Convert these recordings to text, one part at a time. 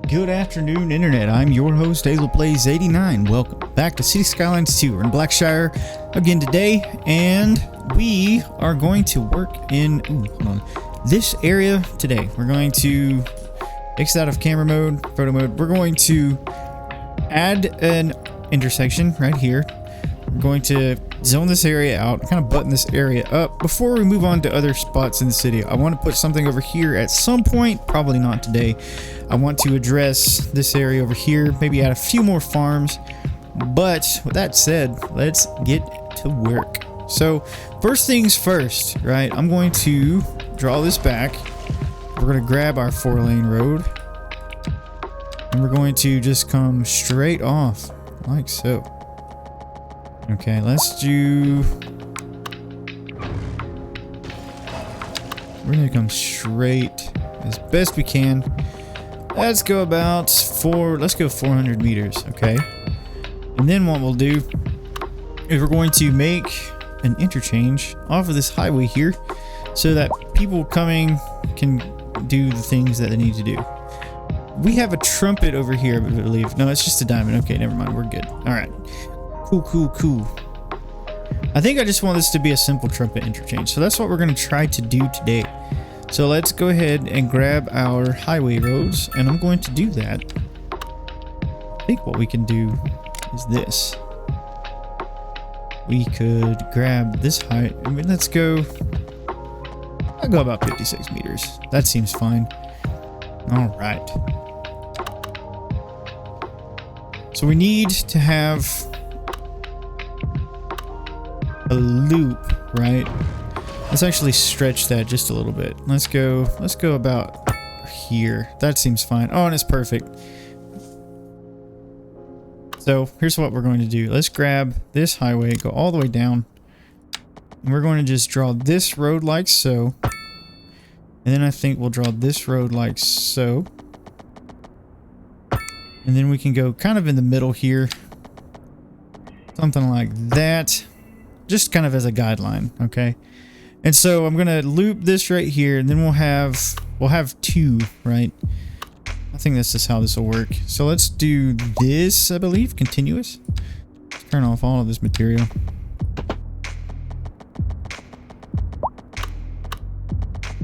Good afternoon, Internet. I'm your host, AloPlays89. Welcome back to City Skylines 2. We're in Blackshire again today, and we are going to work in this area today. We're going to exit out of camera mode, photo mode. We're going to add an intersection right here. We're going to zone this area out, kind of button this area up before we move on to other spots in the city. I want to put something over here at some point, probably not today. I want to address this area over here, maybe add a few more farms. But with that said, let's get to work. So first things first, right? I'm going to draw this back. We're going to grab our 4-lane road, and we're going to just come straight off like so. Okay, let's do... We're gonna come straight as best we can. Let's go about let's go 400 meters, okay? And then what we'll do is we're going to make an interchange off of this highway here so that people coming can do the things that they need to do. We have a trumpet over here, I believe. No, it's just a diamond. Okay, never mind. We're good. All right. Cool. I think I just want this to be a simple trumpet interchange. So that's what we're going to try to do today. So let's go ahead and grab our highway roads, and I'm going to do that. I think what we can do is this. We could grab this height. I mean, let's go... I'll go about 56 meters. That seems fine. All right. So we need to have a loop, right? Let's actually stretch that just a little bit. Let's go about here. That seems fine. Oh, and it's perfect. So here's what we're going to do. Let's grab this highway, go all the way down, and we're going to just draw this road like so. And then I think we'll draw this road like so. And then we can go kind of in the middle here. Something like that. Just kind of as a guideline, okay? And so I'm gonna loop this right here, and then we'll have two, right? I think this is how this will work. So let's do this, I believe, continuous. Let's turn off all of this material.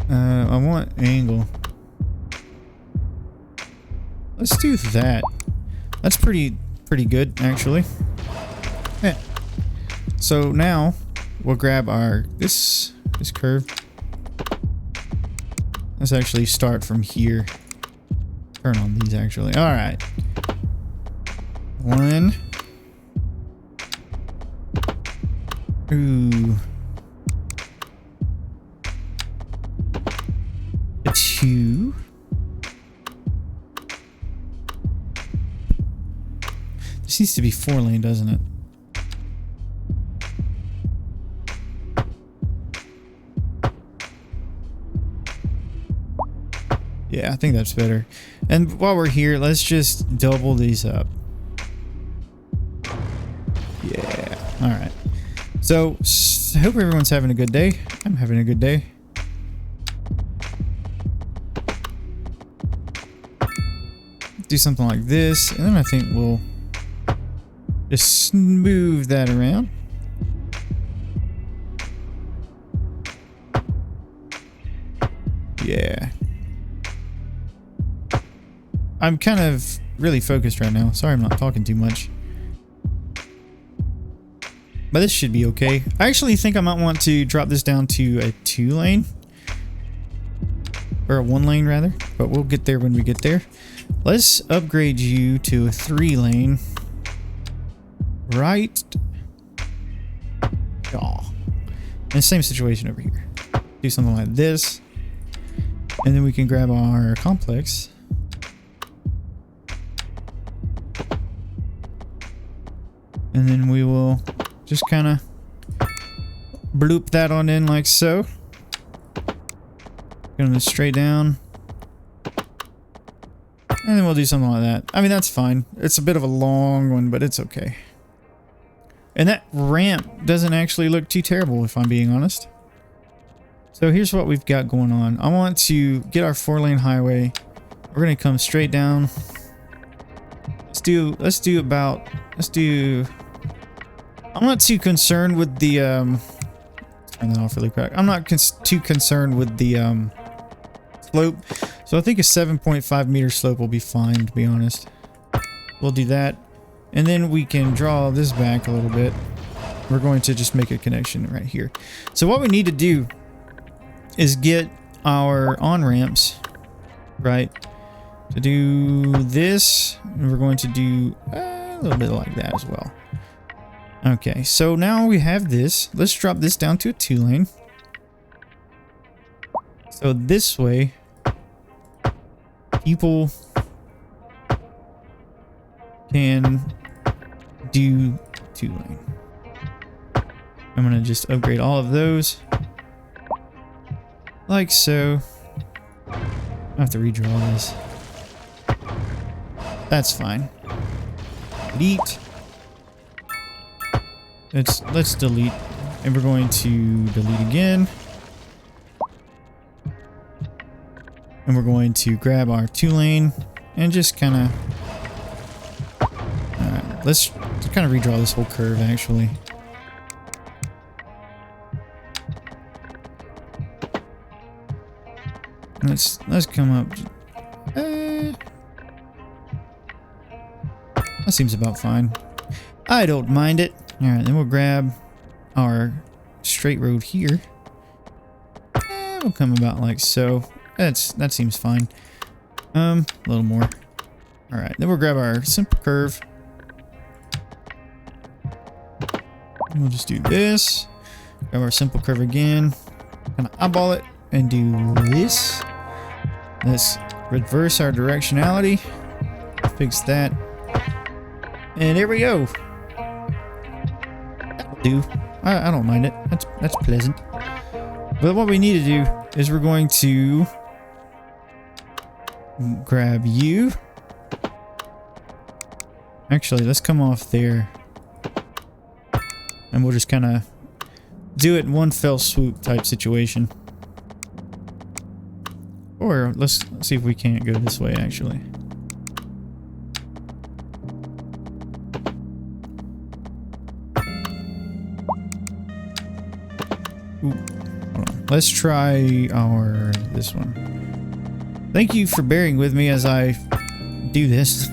I want angle. Let's do that. That's pretty good, actually. Yeah. So now we'll grab our this curve. Let's actually start from here. Turn on these actually. All right. 1. Ooh. 2. This needs to be 4-lane, doesn't it? Yeah, I think that's better. And while we're here, let's just double these up. Yeah. All right. So, I hope everyone's having a good day. I'm having a good day. Do something like this, and then I think we'll just smooth that around. Yeah. I'm kind of really focused right now. Sorry I'm not talking too much. But this should be okay. I actually think I might want to drop this down to a 2-lane. Or a 1-lane rather. But we'll get there when we get there. Let's upgrade you to a 3-lane. Right. Oh. And same situation over here. Do something like this. And then we can grab our complex. And then we will just kind of bloop that on in like so. Going straight down. And then we'll do something like that. I mean, that's fine. It's a bit of a long one, but it's okay. And that ramp doesn't actually look too terrible, if I'm being honest. So here's what we've got going on. I want to get our 4-lane highway. We're going to come straight down. I'm not too concerned with the, turn that off really quick. I'm not too concerned with the, slope. So I think a 7.5 meter slope will be fine, to be honest. We'll do that. And then we can draw this back a little bit. We're going to just make a connection right here. So what we need to do is get our on-ramps, right? To do this, and we're going to do a little bit like that as well. Okay, so now we have this. Let's drop this down to a 2-lane. So this way, people can do 2-lane. I'm gonna just upgrade all of those. Like so. I have to redraw this. That's fine. Delete. Let's delete. And we're going to delete again. And we're going to grab our 2-lane and just kind of... Alright, let's kind of redraw this whole curve actually. Let's come up. That seems about fine. I don't mind it. Alright, then we'll grab our straight road here. We'll come about like so. That seems fine. A little more. Alright, then we'll grab our simple curve. And we'll just do this. Grab our simple curve again. Kind of eyeball it and do this. Let's reverse our directionality. Fix that. And there we go. That'll do. I don't mind it. That's pleasant. But what we need to do is we're going to grab you. Actually, let's come off there. And we'll just kind of do it in one fell swoop type situation. Or let's see if we can't go this way actually. Ooh, hold on. Let's try this one. Thank you for bearing with me as I do this.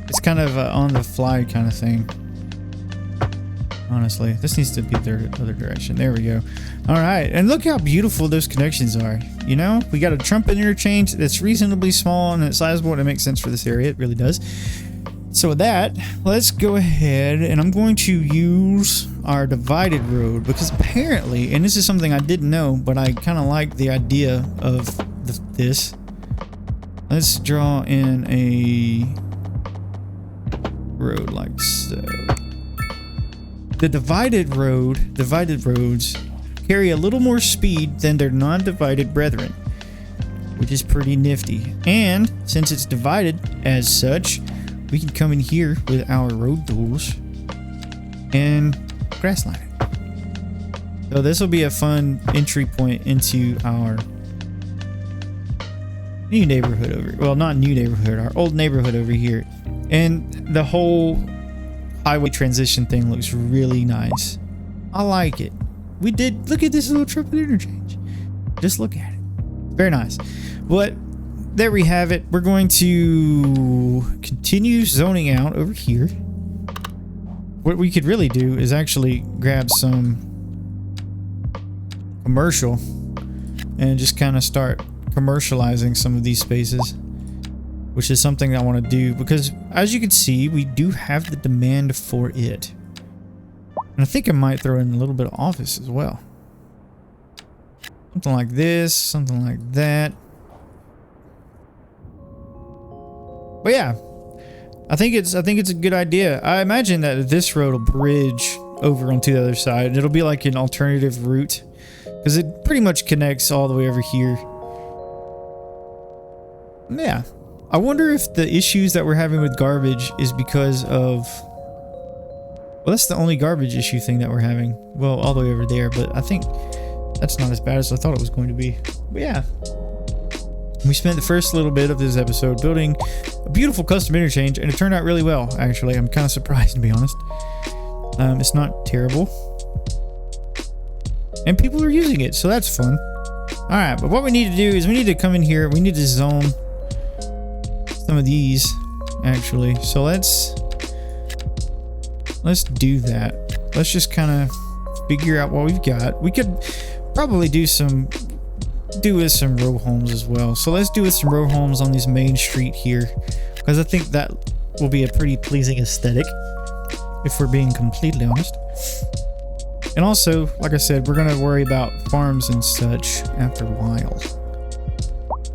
It's kind of on the fly kind of thing. Honestly, this needs to be the other direction. There we go. All right, and look how beautiful those connections are. You know, we got a trumpet interchange that's reasonably small and it's sizable, and it makes sense for this area. It really does. So with that, let's go ahead and I'm going to use our divided road because apparently, and this is something I didn't know, but I kind of like the idea of this. Let's draw in a road like so. The divided roads carry a little more speed than their non-divided brethren, which is pretty nifty. And since it's divided as such, we can come in here with our road tools and grassline it. So this will be a fun entry point into our new neighborhood over, well, not new neighborhood, our old neighborhood over here. And the whole highway transition thing looks really nice. I like it. We did, look at this little triple interchange. Just look at it. Very nice. But there we have it. We're going to continue zoning out over here. What we could really do is actually grab some commercial and just kind of start commercializing some of these spaces, which is something I want to do because as you can see, we do have the demand for it. And I think I might throw in a little bit of office as well. Something like this, something like that. But yeah, I think it's a good idea. I imagine that this road will bridge over onto the other side. And it'll be like an alternative route because it pretty much connects all the way over here. Yeah. I wonder if the issues that we're having with garbage is because of... Well, that's the only garbage issue thing that we're having. Well, all the way over there, but I think that's not as bad as I thought it was going to be. But yeah. We spent the first little bit of this episode building a beautiful custom interchange, and it turned out really well, actually. I'm kind of surprised, to be honest. It's not terrible. And people are using it, so that's fun. Alright, but what we need to do is we need to come in here. We need to zone some of these, actually. So let's do that. Let's just kind of figure out what we've got. We could probably do with some row homes as well. So let's do with some row homes on this main street here, because I think that will be a pretty pleasing aesthetic, if we're being completely honest. And also, like I said, we're gonna worry about farms and such after a while.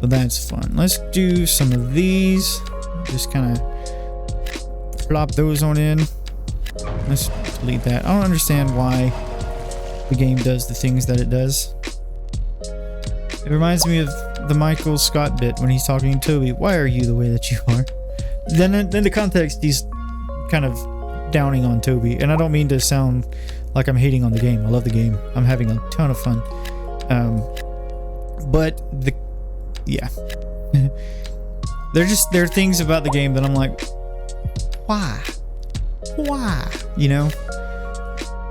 But that's fun. Let's do some of these. Just kind of plop those on in. Let's delete that. I don't understand why the game does the things that it does. It reminds me of the Michael Scott bit when he's talking to Toby. Why are you the way that you are? Then in the context, he's kind of downing on Toby. And I don't mean to sound like I'm hating on the game. I love the game. I'm having a ton of fun. But yeah. There are things about the game that I'm like, why? Why? You know?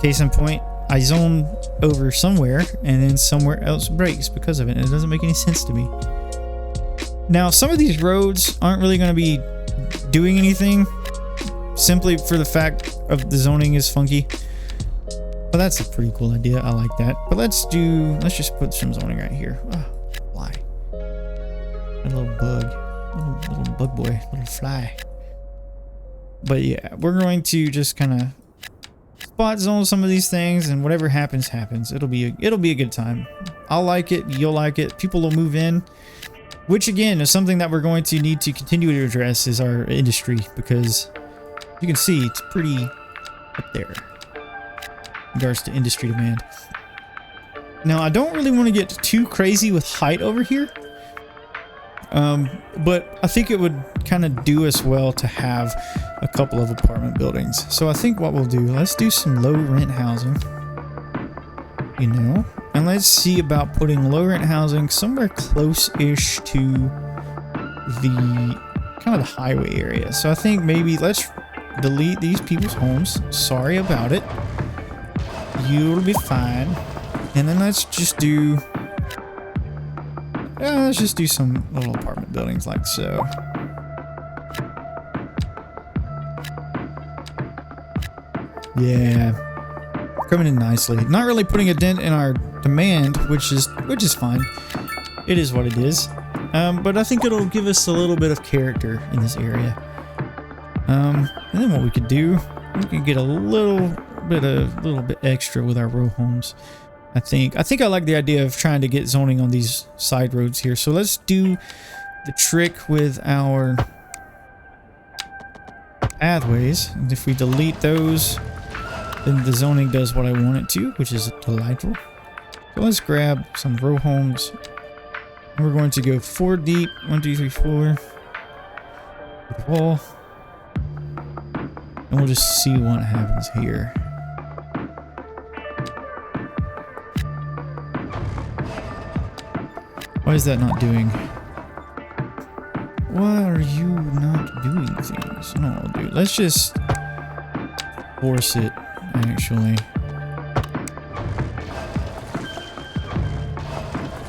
Case in point, I zone over somewhere and then somewhere else breaks because of it. And it doesn't make any sense to me. Now, some of these roads aren't really going to be doing anything simply for the fact of the zoning is funky. But that's a pretty cool idea. I like that. But let's just put some zoning right here. Oh, fly. A little bug. Little bug boy. Little fly. But yeah, we're going to just kind of spot zone some of these things, and whatever happens, happens. It'll be a good time. I'll like it. You'll like it. People will move in. Which again is something that we're going to need to continue to address is our industry, because you can see it's pretty up there in regards to industry demand. Now, I don't really want to get too crazy with height over here. But I think it would kind of do us well to have a couple of apartment buildings. So I think what we'll do, let's do some low rent housing, you know, and let's see about putting low rent housing somewhere close-ish to the kind of the highway area. So I think maybe let's delete these people's homes. Sorry about it. You'll be fine. And then let's just do some little apartment buildings like so. Yeah, coming in nicely. Not really putting a dent in our demand, which is fine. It is what it is. But I think it'll give us a little bit of character in this area. And then what we could do, we could get a little bit extra with our row homes. I think I like the idea of trying to get zoning on these side roads here. So let's do the trick with our pathways. And if we delete those, then the zoning does what I want it to, which is delightful. So let's grab some row homes. And we're going to go 4 deep. 1, 2, 3, 4. Wall. And we'll just see what happens here. Why is that not doing? Why are you not doing things? No, dude. Let's just force it, actually.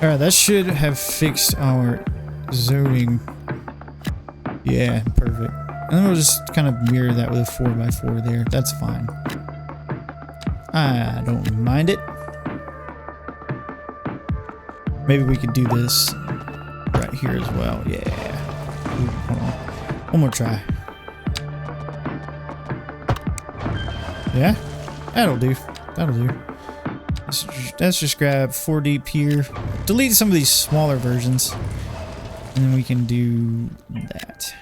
Alright, that should have fixed our zoning. Yeah, perfect. And then we'll just kind of mirror that with a 4x4 there. That's fine. I don't mind it. Maybe we could do this right here as well. Yeah. Ooh, hold on. One more try. Yeah? That'll do. That'll do. Let's just grab 4 deep here. Delete some of these smaller versions. And then we can do that.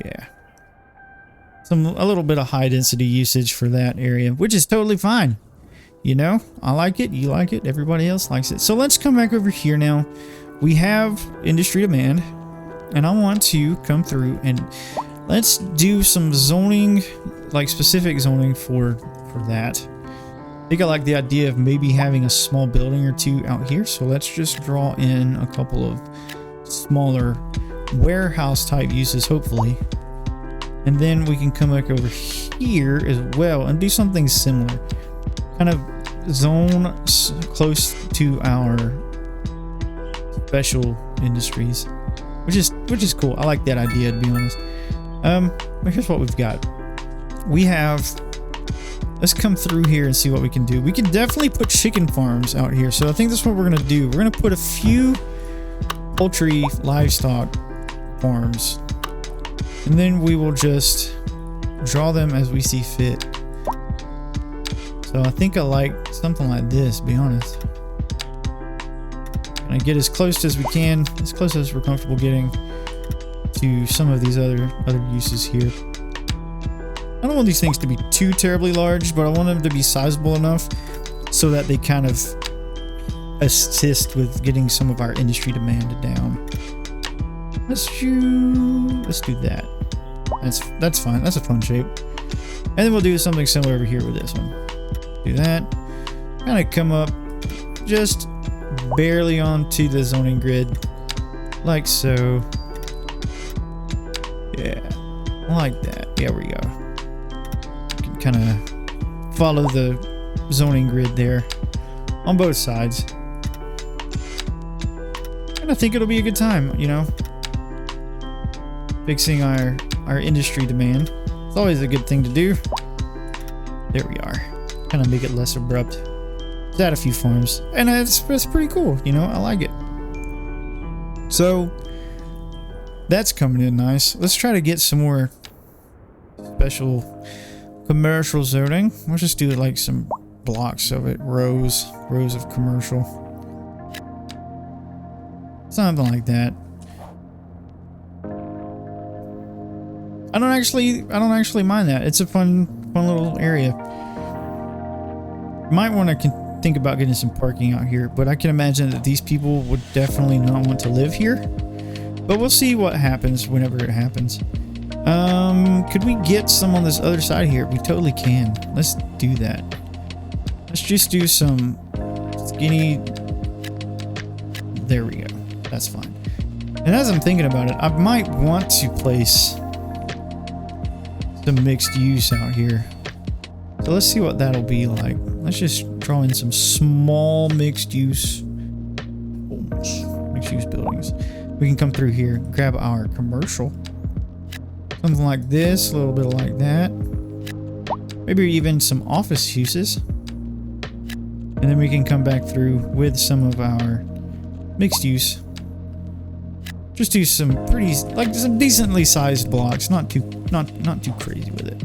Yeah. a little bit of high density usage for that area, which is totally fine. You know, I like it, you like it, everybody else likes it. So let's come back over here now. We have industry demand, and I want to come through and let's do some zoning, like specific zoning for that. I think I like the idea of maybe having a small building or two out here. So let's just draw in a couple of smaller warehouse type uses, hopefully. And then we can come back over here as well and do something similar. Kind of zone close to our special industries, which is cool. I like that idea, to be honest. But here's what we've got. We have, let's come through here and see what we can do. We can definitely put chicken farms out here. So I think that's what we're gonna do. We're gonna put a few poultry livestock farms, and then we will just draw them as we see fit. So I think I like something like this, to be honest. And I get as close as we can, as close as we're comfortable getting to some of these other uses here. I don't want these things to be too terribly large, but I want them to be sizable enough so that they kind of assist with getting some of our industry demand down. Let's do that. That's fine. That's a fun shape. And then we'll do something similar over here with this one. Do that. Kind of come up just barely onto the zoning grid, like so. Yeah, like that. There we go. You can kind of follow the zoning grid there on both sides. And I think it'll be a good time, you know, fixing our industry demand. It's always a good thing to do. There we are. Kind of make it less abrupt. Let's add a few farms, and it's pretty cool, you know. I like it. So that's coming in nice. Let's try to get some more special commercial zoning. Let's just do like some blocks of it, rows of commercial, something like that. I don't actually mind that. It's a fun little area. Might want to think about getting some parking out here, but I can imagine that these people would definitely not want to live here. But we'll see what happens whenever it happens. Could we get some on this other side here? We totally can. Let's do that. Let's just do some skinny. There we go. That's fine. And as I'm thinking about it, I might want to place some mixed use out here. So let's see what that'll be like. Let's just draw in some small mixed use buildings. We can come through here, grab our commercial, something like this, a little bit like that, maybe even some office uses, and then we can come back through with some of our mixed use. Just do some pretty, like some decently sized blocks, not too crazy with it.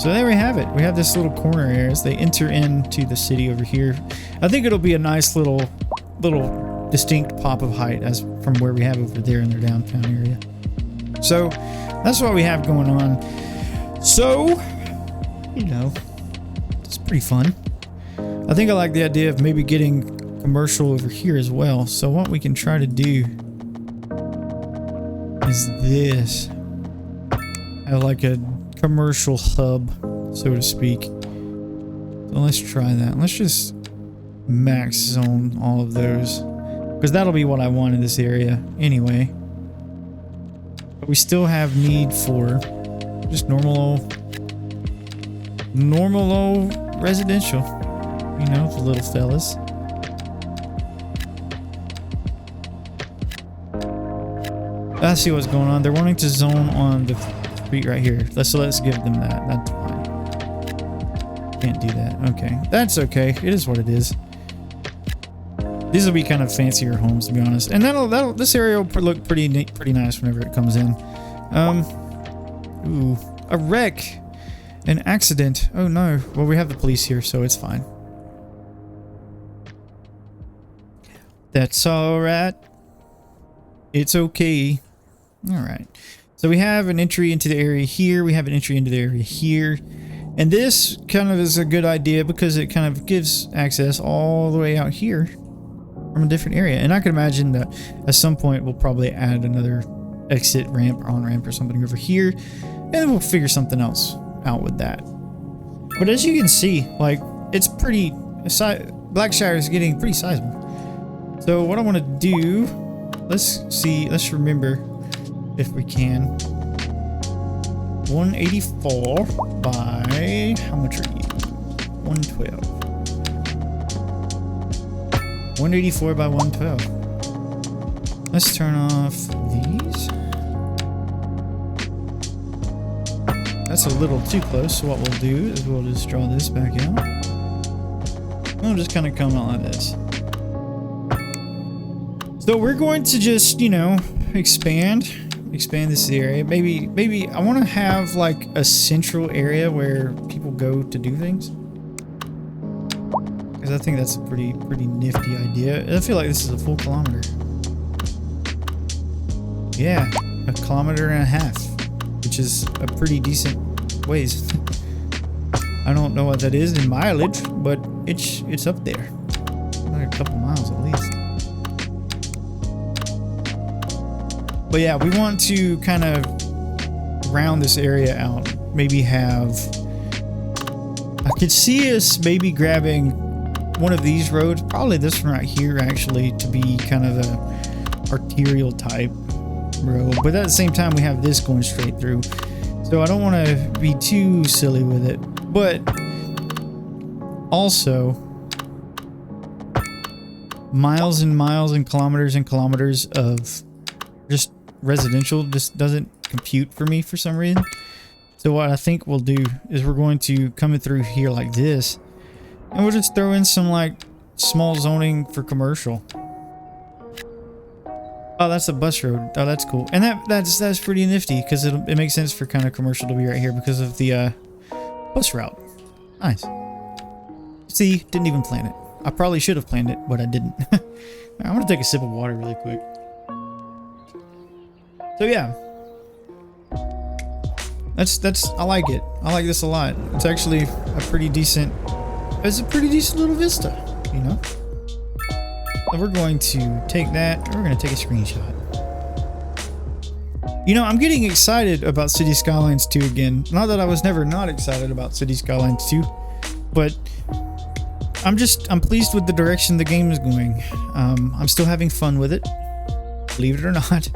So there we have it. We have this little corner area as they enter into the city over here. I think it'll be a nice little distinct pop of height as from where we have over there in their downtown area. So that's what we have going on. So, you know, it's pretty fun. I think I like the idea of maybe getting commercial over here as well. So what we can try to do is this. Have like a commercial hub, so to speak. So let's try that. Let's just max zone all of those, because that'll be what I want in this area anyway. But we still have need for just normal old residential, you know, the little fellas. I see what's going on. They're wanting to zone on the street right here. Let's give them that. That's fine. Can't do that. Okay, that's okay. It is what it is. These will be kind of fancier homes, to be honest, and this area will look pretty nice whenever it comes in. Ooh, a wreck, an accident. Oh no. Well, we have the police here, so it's fine. That's all right. It's okay. All right. So we have an entry into the area here. We have an entry into the area here. And this kind of is a good idea because it kind of gives access all the way out here from a different area. And I can imagine that at some point we'll probably add another exit ramp or on-ramp or something over here. And then we'll figure something else out with that. But as you can see, like, it's pretty... Blackshire is getting pretty sizable. So what I want to do... Let's remember if we can. 184 by... How much are you? 112. 184 by 112. Let's turn off these. That's a little too close, so what we'll do is we'll just draw this back out. We'll just kind of come out like this. So we're going to just, you know, expand this area. Maybe I want to have like a central area where people go to do things. Because I think that's a pretty nifty idea. I feel like this is a full kilometer. Yeah, 1.5 kilometers, which is a pretty decent ways. I don't know what that is in mileage, but it's up there. Like a couple miles at least. But yeah, we want to kind of round this area out. Maybe have... I could see us maybe grabbing one of these roads, probably this one right here actually, to be kind of a arterial type road. But at the same time, we have this going straight through. So I don't want to be too silly with it. But also, miles and miles and kilometers of just residential just doesn't compute for me for some reason. So what I think we'll do is we're going to come in through here like this, and we'll just throw in some like small zoning for commercial. Oh, that's a bus road. Oh, that's cool. And that's pretty nifty because it makes sense for kind of commercial to be right here because of the bus route. Nice. See, didn't even plan it. I probably should have planned it, but I didn't. I'm gonna take a sip of water really quick. So yeah, that's I like it. I like this a lot. It's actually a pretty decent. It's a pretty decent little vista, you know. And we're going to take that. And we're going to take a screenshot. You know, I'm getting excited about City Skylines 2 again. Not that I was never not excited about City Skylines 2, but I'm pleased with the direction the game is going. I'm still having fun with it, believe it or not.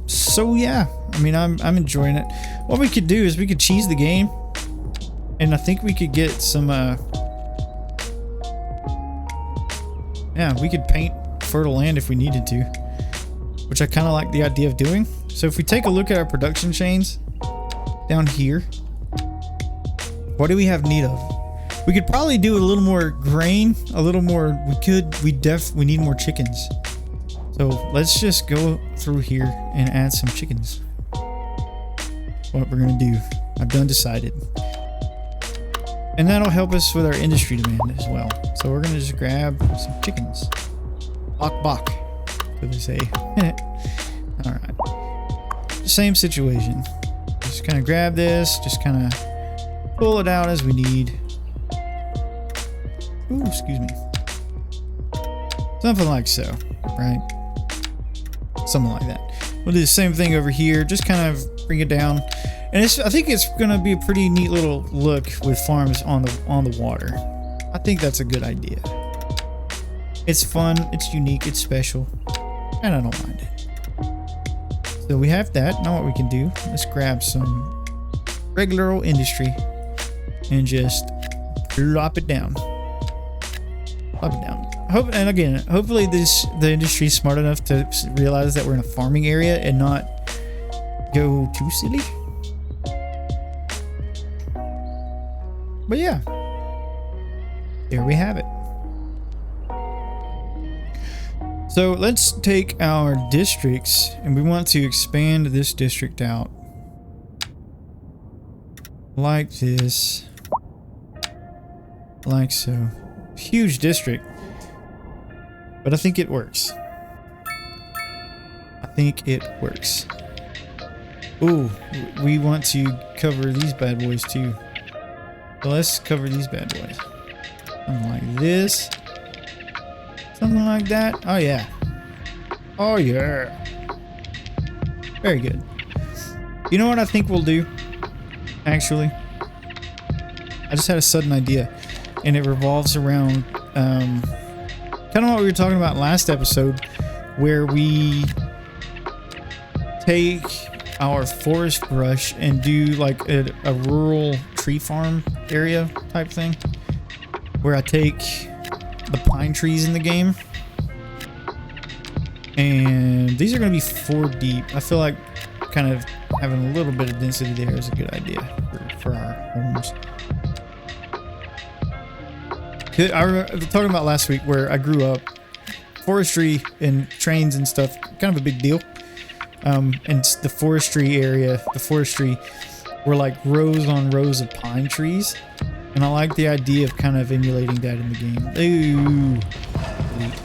So yeah, I mean, I'm enjoying it. What we could do is we could cheese the game, and I think we could get some, yeah, we could paint fertile land if we needed to, which I kind of like the idea of doing. So if we take a look at our production chains down here, what do we have need of? We could probably do a little more grain, a little more. We need more chickens. So let's just go through here and add some chickens. What we're gonna do, I've done decided. And that'll help us with our industry demand as well. So we're gonna just grab some chickens. Bok, so they say. All right. Same situation. Just kind of grab this, just kind of pull it out as we need. Ooh, excuse me. Something like so, right? Something like that. We'll do the same thing over here. Just kind of bring it down. And I think it's gonna be a pretty neat little look with farms on the water. I think that's a good idea. It's fun, it's unique, it's special, and I don't mind it. So we have that. Now what we can do, let's grab some regular old industry and just plop it down. Plop it down. And again, hopefully the industry is smart enough to realize that we're in a farming area and not go too silly. But yeah, there we have it. So let's take our districts, and we want to expand this district out like this, like so. Huge district, but I think it works. I think it works. Ooh, we want to cover these bad boys too. So let's cover these bad boys. Something like this. Something like that. Oh yeah. Oh yeah. Very good. You know what I think we'll do? Actually, I just had a sudden idea, and it revolves around kind of what we were talking about last episode, where we take our forest brush and do like a rural tree farm area type thing, where I take the pine trees in the game, and these are going to be 4 deep. I feel like kind of having a little bit of density there is a good idea for our homes. I remember talking about last week where I grew up, forestry and trains and stuff, kind of a big deal. And the forestry area, were like rows on rows of pine trees. And I like the idea of kind of emulating that in the game. Ooh. Delete.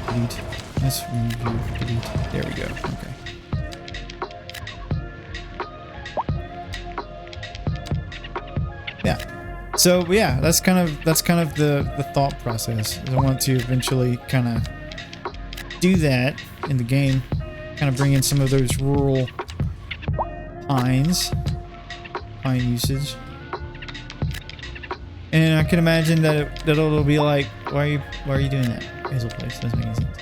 Delete. Let's review. Delete. There we go. Okay. Yeah. So yeah, that's kind of the thought process. I want to eventually kind of do that in the game, kind of bring in some of those rural pine usage, and I can imagine that it'll be like, why are you doing that? Hazel Place doesn't make any sense,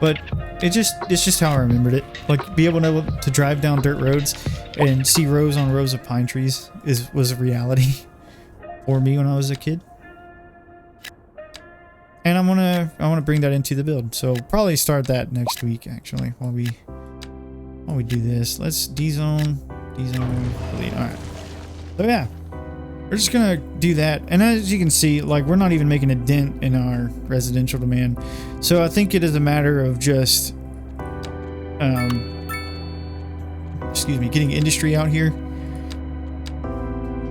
but it's just how I remembered it. Like, be able to drive down dirt roads and see rows on rows of pine trees was a reality for me when I was a kid. And I wanna bring that into the build. So probably start that next week actually while we do this. Let's dezone, delete. Alright. So yeah. We're just gonna do that. And as you can see, like, we're not even making a dent in our residential demand. So I think it is a matter of just getting industry out here.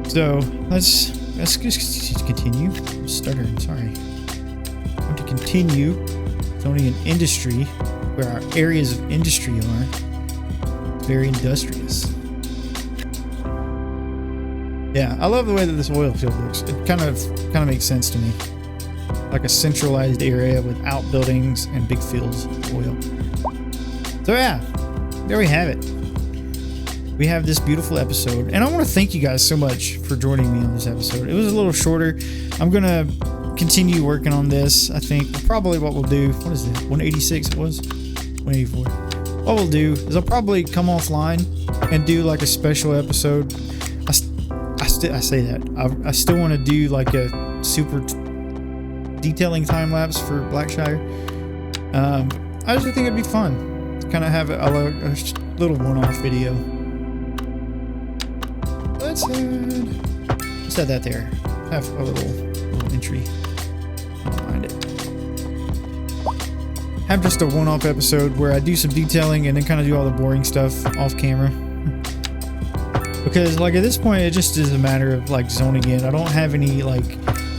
So let's just continue. I'm stuttering, sorry. I want to continue zoning an industry where our areas of industry are. It's very industrious. Yeah, I love the way that this oil field looks. It kind of makes sense to me. Like a centralized area with outbuildings and big fields of oil. So yeah, there we have it. We have this beautiful episode, and I want to thank you guys so much for joining me on this episode. It was a little shorter. I'm gonna continue working on this. I think probably what we'll do, what is it, 186 it was? 184. What we'll do is I'll probably come offline and do like a special episode. I say that. I still want to do like a super detailing time lapse for Blackshire. I just think it'd be fun to kind of have a little one-off video. Let's add that there. Have a little entry. I don't mind it. Have just a one-off episode where I do some detailing and then kind of do all the boring stuff off camera. Because like at this point it just is a matter of like zoning in. I don't have any like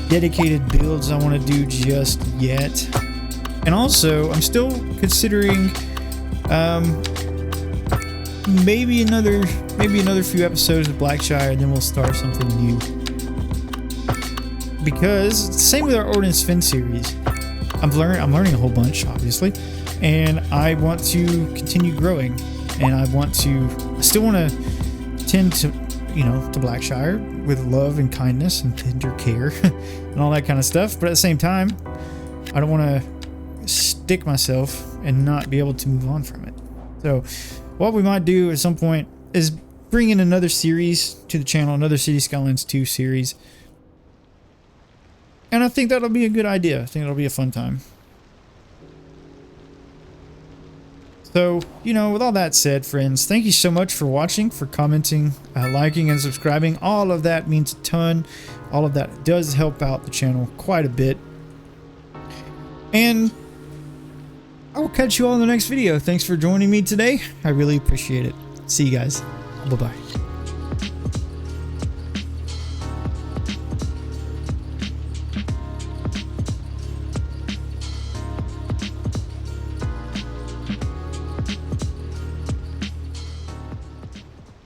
dedicated builds I want to do just yet. And also I'm still considering maybe another few episodes of Blackshire, and then we'll start something new. Because same with our Ordnance Fin series. I'm learning a whole bunch, obviously, and I want to continue growing, and I still want to tend to, to Blackshire with love and kindness and tender care and all that kind of stuff. But at the same time, I don't want to stick myself and not be able to move on from it. So what we might do at some point is bring in another series to the channel, another City Skylines 2 series. And I think that'll be a good idea. I think it'll be a fun time. So, with all that said, friends, thank you so much for watching, for commenting, liking, and subscribing. All of that means a ton. All of that does help out the channel quite a bit. And I will catch you all in the next video. Thanks for joining me today. I really appreciate it. See you guys. Bye-bye.